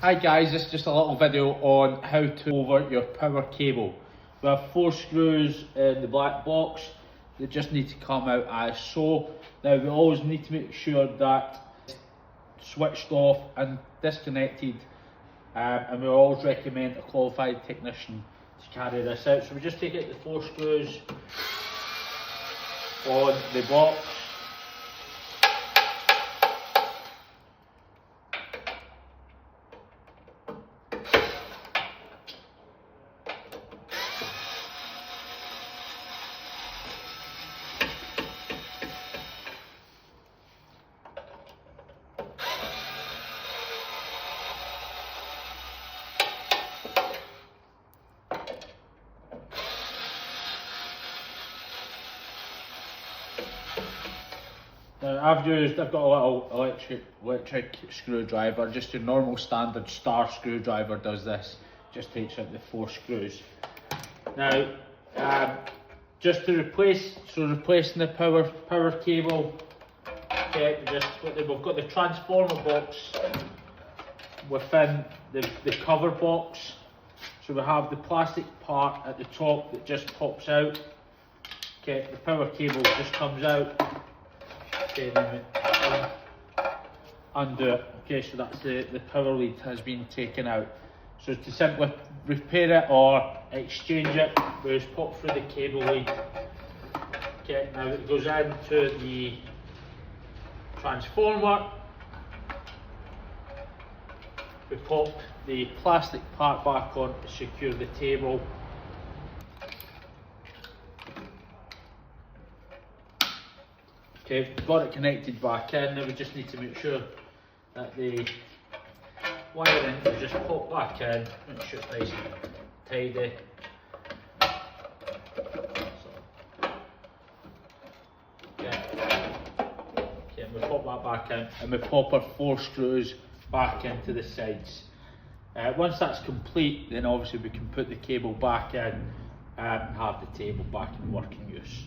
Hi guys, this is just a little video on how to over your power cable. We have 4 screws in the black box that just need to come out as so. Now we always need to make sure that it's switched off and disconnected, and we always recommend a qualified technician to carry this out. So we just take out the 4 screws on the box. Now I've got a little electric screwdriver, just your normal standard star screwdriver does this, just takes out the 4 screws. Now just to replacing the power cable, okay, we've got the transformer box within the cover box. So we have the plastic part at the top that just pops out. Okay, the power cable just comes out. Okay, then we undo it. Okay, so that's the power lead has been taken out. So to simply repair it or exchange it, we just pop through the cable lead. Okay, now it goes into the transformer. We pop the plastic part back on to secure the table. Okay, we've got it connected back in. Now we just need to make sure that the wiring is just popped back in, make sure it's nice and tidy. Okay, we pop that back in and we pop our 4 screws back into the sides. Once that's complete, then obviously we can put the cable back in and have the table back in working use.